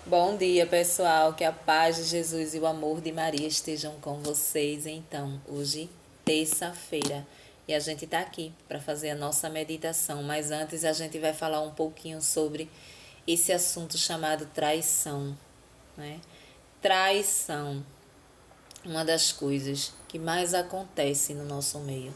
Bom dia, pessoal. Que a paz de Jesus e o amor de Maria estejam com vocês. Então, hoje, terça-feira, e a gente está aqui para fazer a nossa meditação. Mas antes, a gente vai falar um pouquinho sobre esse assunto chamado traição, né? Traição, uma das coisas que mais acontece no nosso meio,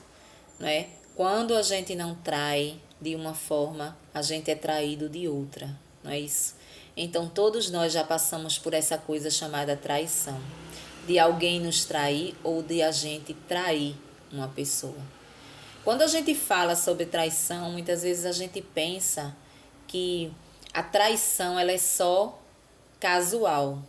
né? Quando a gente não trai de uma forma, a gente é traído de outra, não é isso? Então todos nós já passamos por essa coisa chamada traição, de alguém nos trair ou de a gente trair uma pessoa. Quando a gente fala sobre traição, muitas vezes a gente pensa que a traição ela é só casual,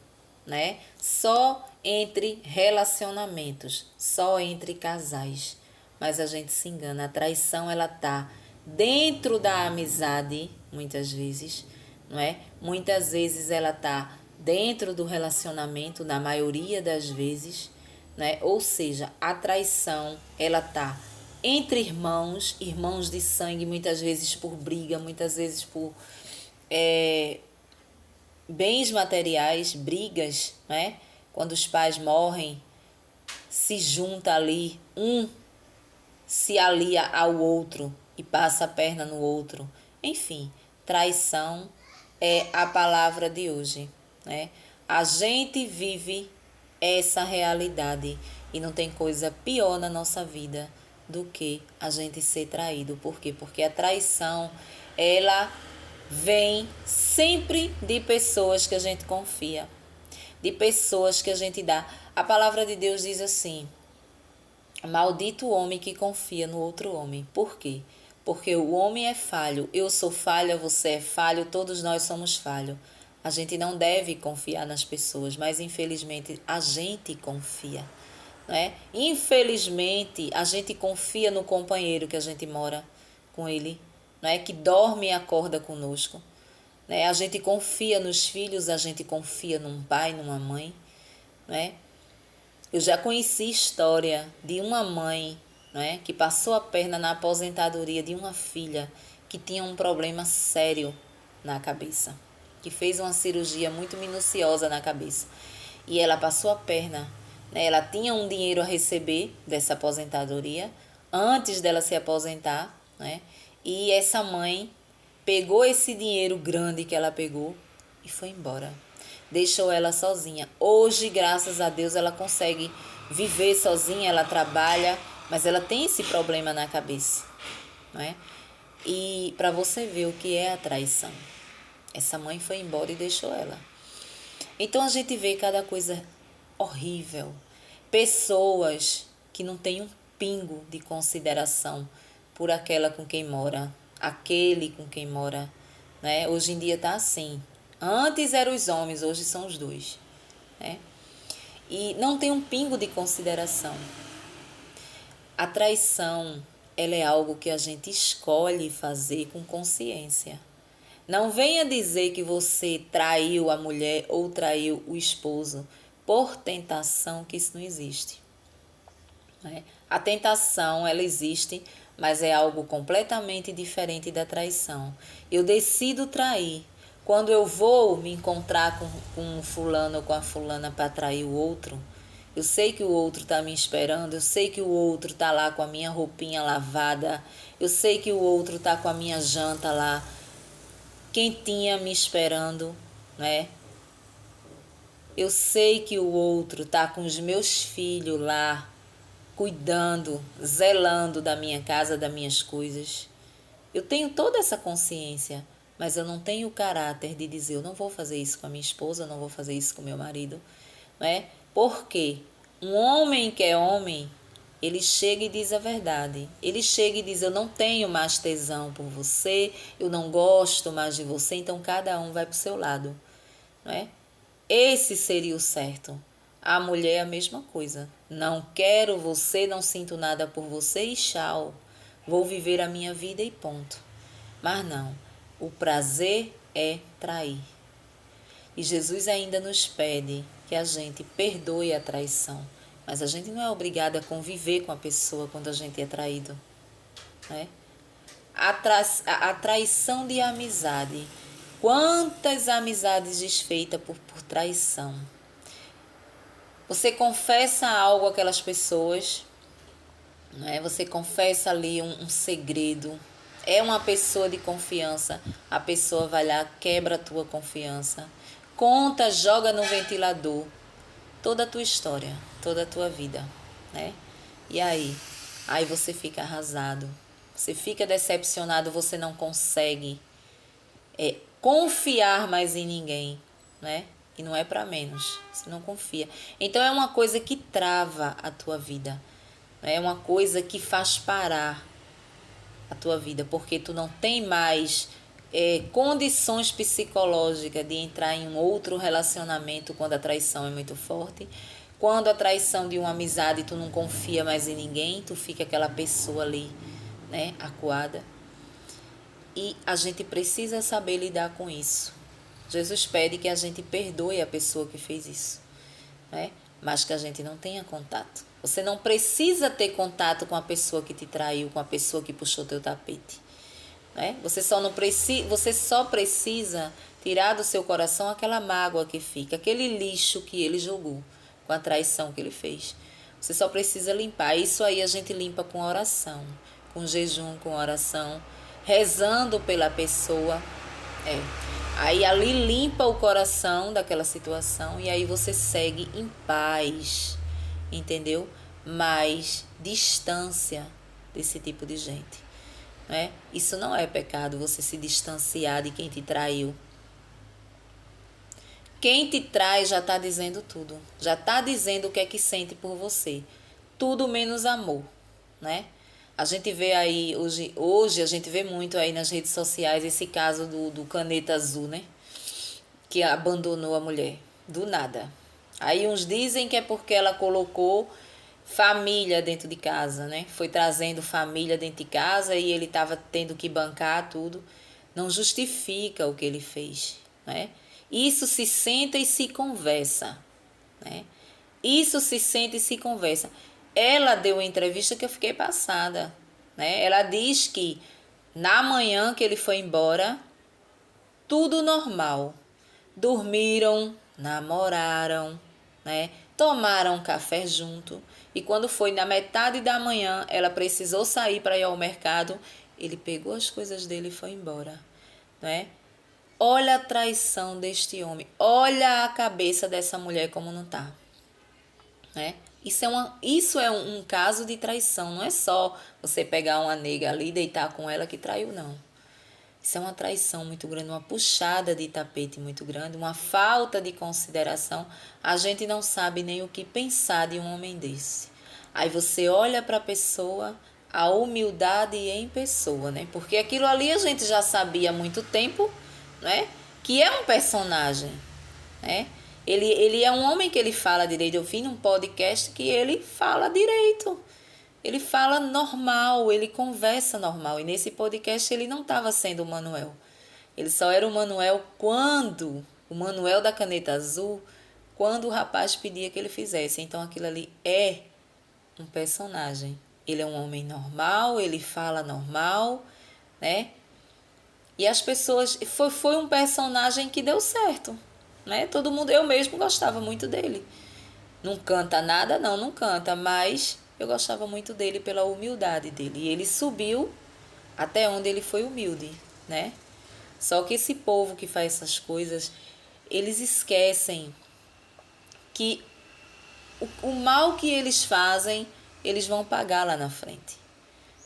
né? Só entre relacionamentos, só entre casais. Mas a gente se engana, a traição ela tá dentro da amizade, muitas vezes, não é? Muitas vezes ela tá dentro do relacionamento, na maioria das vezes, né? Ou seja, a traição ela tá entre irmãos, irmãos de sangue, muitas vezes por briga, muitas vezes por é, bens materiais, brigas, né? Quando os pais morrem, se junta ali, um se alia ao outro e passa a perna no outro. Enfim, traição é a palavra de hoje, né? A gente vive essa realidade e não tem coisa pior na nossa vida do que a gente ser traído. Por quê? Porque a traição, ela vem sempre de pessoas que a gente confia, de pessoas que a gente dá. A palavra de Deus diz assim: maldito o homem que confia no outro homem. Por quê? Porque o homem é falho, eu sou falha, você é falho, todos nós somos falhos. A gente não deve confiar nas pessoas, mas infelizmente a gente confia, né? Infelizmente a gente confia no companheiro que a gente mora com ele, né? Que dorme e acorda conosco, né? A gente confia nos filhos, a gente confia num pai, numa mãe, né? Eu já conheci história de uma mãe, né, que passou a perna na aposentadoria de uma filha que tinha um problema sério na cabeça, que fez uma cirurgia muito minuciosa na cabeça. E ela passou a perna, né? Ela tinha um dinheiro a receber dessa aposentadoria antes dela se aposentar, né? E essa mãe pegou esse dinheiro grande que ela pegou e foi embora. Deixou ela sozinha. Hoje, graças a Deus, ela consegue viver sozinha, ela trabalha, mas ela tem esse problema na cabeça, não é? E para você ver o que é a traição. Essa mãe foi embora e deixou ela. Então a gente vê cada coisa horrível. Pessoas que não têm um pingo de consideração por aquela com quem mora, aquele com quem mora, né? Hoje em dia tá assim. Antes eram os homens, hoje são os dois, né? E não tem um pingo de consideração. A traição, ela é algo que a gente escolhe fazer com consciência. Não venha dizer que você traiu a mulher ou traiu o esposo por tentação, que isso não existe, né? A tentação, ela existe, mas é algo completamente diferente da traição. Eu decido trair. Quando eu vou me encontrar com um fulano ou com a fulana para trair o outro, eu sei que o outro está me esperando, eu sei que o outro está lá com a minha roupinha lavada, eu sei que o outro está com a minha janta lá quentinha me esperando, né? Eu sei que o outro tá com os meus filhos lá, cuidando, zelando da minha casa, das minhas coisas. Eu tenho toda essa consciência, mas eu não tenho o caráter de dizer, eu não vou fazer isso com a minha esposa, eu não vou fazer isso com meu marido, né? Porque um homem que é homem, ele chega e diz a verdade. Ele chega e diz, eu não tenho mais tesão por você, eu não gosto mais de você, então cada um vai para o seu lado, não é? Esse seria o certo. A mulher é a mesma coisa. Não quero você, não sinto nada por você e tchau. Vou viver a minha vida e ponto. Mas não, o prazer é trair. E Jesus ainda nos pede que a gente perdoe a traição. Mas a gente não é obrigada a conviver com a pessoa quando a gente é traído, né? A traição de amizade. Quantas amizades desfeitas por traição. Você confessa algo àquelas pessoas, né? Você confessa ali um segredo. É uma pessoa de confiança. A pessoa vai lá, quebra a tua confiança. Conta, joga no ventilador toda a tua história, toda a tua vida, né? E aí? Aí você fica arrasado. Você fica decepcionado, você não consegue confiar mais em ninguém, né? E não é para menos, você não confia. Então é uma coisa que trava a tua vida, né? É uma coisa que faz parar a tua vida, porque tu não tem mais condições psicológicas de entrar em um outro relacionamento quando a traição é muito forte. Quando a traição de uma amizade tu não confia mais em ninguém, tu fica aquela pessoa ali, né, acuada. E a gente precisa saber lidar com isso. Jesus pede que a gente perdoe a pessoa que fez isso, né? Mas que a gente não tenha contato. Você não precisa ter contato com a pessoa que te traiu, com a pessoa que puxou teu tapete, né? Você só precisa tirar do seu coração aquela mágoa que fica, aquele lixo que ele jogou com a traição que ele fez. Você só precisa limpar. Isso aí a gente limpa com oração, com jejum, com oração, rezando pela pessoa. Aí ali limpa o coração daquela situação e aí você segue em paz, entendeu? Mais distância desse tipo de gente, né? Isso não é pecado, você se distanciar de quem te traiu. Quem te trai já está dizendo tudo, já está dizendo o que é que sente por você, tudo menos amor, né? A gente vê aí, hoje a gente vê muito aí nas redes sociais esse caso do Caneta Azul, né? Que abandonou a mulher, do nada. Aí uns dizem que é porque ela colocou família dentro de casa, né? Foi trazendo família dentro de casa e ele estava tendo que bancar tudo. Não justifica o que ele fez, né? Isso se senta e se conversa, né? Isso se senta e se conversa. Ela deu uma entrevista que eu fiquei passada, né? Ela diz que na manhã que ele foi embora, tudo normal. Dormiram, namoraram, né? Tomaram café junto. E quando foi na metade da manhã, ela precisou sair para ir ao mercado. Ele pegou as coisas dele e foi embora, né? Olha a traição deste homem. Olha a cabeça dessa mulher como não tá, né? Isso é um caso de traição. Não é só você pegar uma nega ali e deitar com ela que traiu, não. Isso é uma traição muito grande, uma puxada de tapete muito grande, uma falta de consideração. A gente não sabe nem o que pensar de um homem desse. Aí você olha para a pessoa, a humildade em pessoa, né? Porque aquilo ali a gente já sabia há muito tempo, né? Que é um personagem, né? Ele é um homem que ele fala direito. Eu vi num podcast que ele fala direito. Ele fala normal, ele conversa normal. E nesse podcast ele não estava sendo o Manuel. Ele só era o Manuel quando, o Manuel da Caneta Azul, quando o rapaz pedia que ele fizesse. Então aquilo ali é um personagem. Ele é um homem normal, ele fala normal, né? E as pessoas... Foi um personagem que deu certo, né? Todo mundo... Eu mesmo gostava muito dele. Não canta nada, não canta, mas eu gostava muito dele pela humildade dele. E ele subiu até onde ele foi humilde, né? Só que esse povo que faz essas coisas, eles esquecem que o mal que eles fazem, eles vão pagar lá na frente,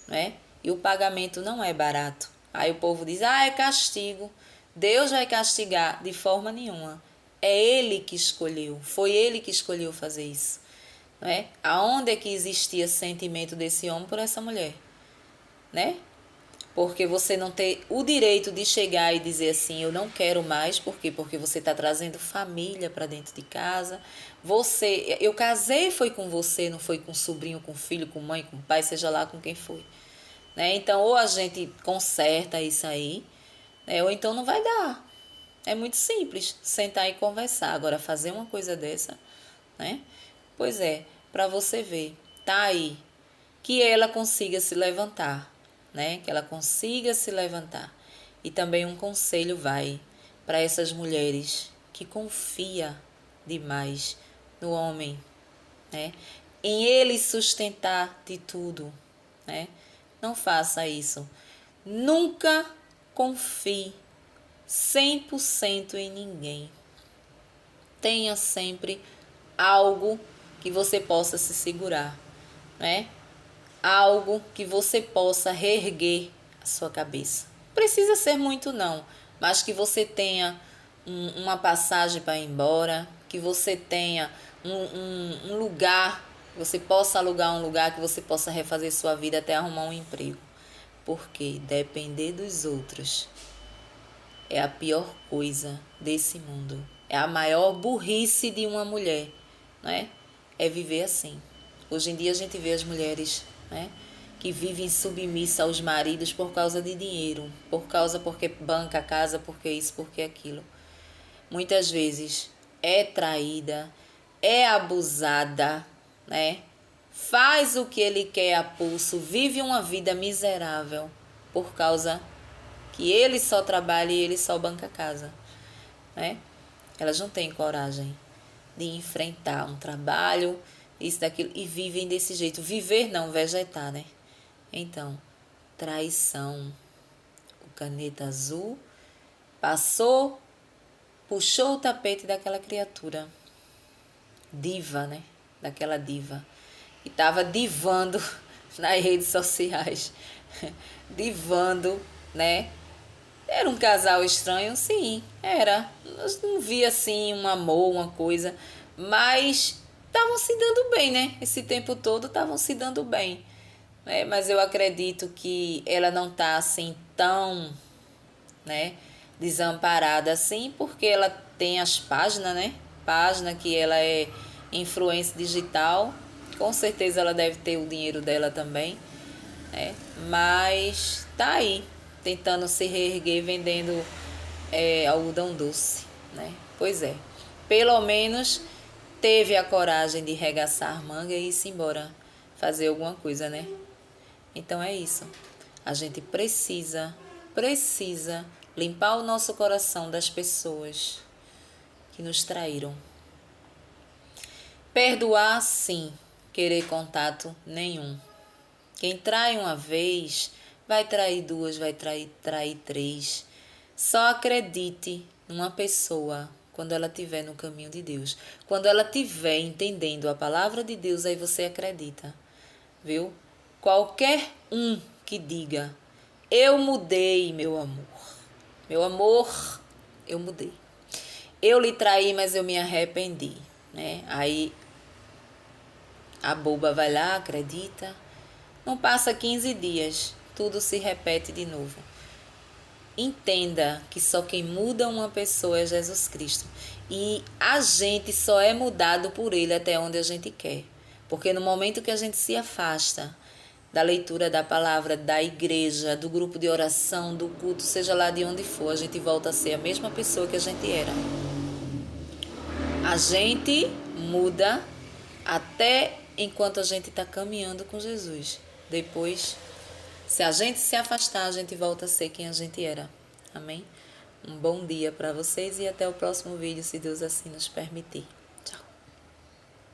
né? E o pagamento não é barato. Aí o povo diz, é castigo. Deus vai castigar. De forma nenhuma. É ele que escolheu. Foi ele que escolheu fazer isso, né? Aonde é que existia sentimento desse homem por essa mulher, né? Porque você não tem o direito de chegar e dizer assim, eu não quero mais, por quê? Porque você está trazendo família para dentro de casa. Eu casei foi com você, não foi com sobrinho, com filho, com mãe, com pai, seja lá com quem foi, né? Então, ou a gente conserta isso aí, né? Ou então não vai dar. É muito simples, sentar e conversar. Agora, fazer uma coisa dessa, né? Pois é, para você ver, tá aí, que ela consiga se levantar, né? Que ela consiga se levantar. E também um conselho vai, para essas mulheres que confia demais no homem, né? Em ele sustentar de tudo, né? Não faça isso. Nunca confie 100% em ninguém. Tenha sempre algo que você possa se segurar, né? Algo que você possa reerguer a sua cabeça. Precisa ser muito não, mas que você tenha uma passagem para ir embora, que você tenha um lugar, que você possa alugar um lugar, que você possa refazer sua vida até arrumar um emprego. Porque depender dos outros é a pior coisa desse mundo. É a maior burrice de uma mulher, né? É viver assim. Hoje em dia a gente vê as mulheres, né, que vivem submissa aos maridos por causa de dinheiro, porque banca a casa, porque isso, porque aquilo. Muitas vezes é traída, é abusada, né? Faz o que ele quer a pulso, vive uma vida miserável por causa que ele só trabalha e ele só banca a casa, né? Elas não têm coragem de enfrentar um trabalho, isso, daquilo, e vivem desse jeito. Viver não, vegetar, né? Então, traição. O caneta azul passou, puxou o tapete daquela criatura. Diva, né? Daquela diva. Que estava divando nas redes sociais. Divando, né? Era um casal estranho, sim, era. Nós não via assim um amor, uma coisa, mas estavam se dando bem, né? Esse tempo todo estavam se dando bem, né? Mas eu acredito que ela não tá assim tão, né, desamparada assim, porque ela tem as páginas, né? Página que ela é influência digital, com certeza ela deve ter o dinheiro dela também, né? Mas tá aí, tentando se reerguer vendendo algodão doce, né? Pois é, pelo menos teve a coragem de regaçar a manga e ir-se embora fazer alguma coisa, né? Então é isso. A gente precisa limpar o nosso coração das pessoas que nos traíram. Perdoar, sim, querer contato nenhum. Quem trai uma vez, vai trair duas, vai trair três. Só acredite numa pessoa quando ela estiver no caminho de Deus. Quando ela estiver entendendo a palavra de Deus, aí você acredita, viu? Qualquer um que diga, eu mudei, meu amor. Meu amor, eu mudei. Eu lhe traí, mas eu me arrependi, né? Aí a boba vai lá, acredita. Não passa 15 dias, tudo se repete de novo. Entenda que só quem muda uma pessoa é Jesus Cristo. E a gente só é mudado por Ele até onde a gente quer. Porque no momento que a gente se afasta da leitura da palavra, da igreja, do grupo de oração, do culto, seja lá de onde for, a gente volta a ser a mesma pessoa que a gente era. A gente muda até enquanto a gente está caminhando com Jesus. Depois, se a gente se afastar, a gente volta a ser quem a gente era. Amém? Um bom dia para vocês e até o próximo vídeo, se Deus assim nos permitir.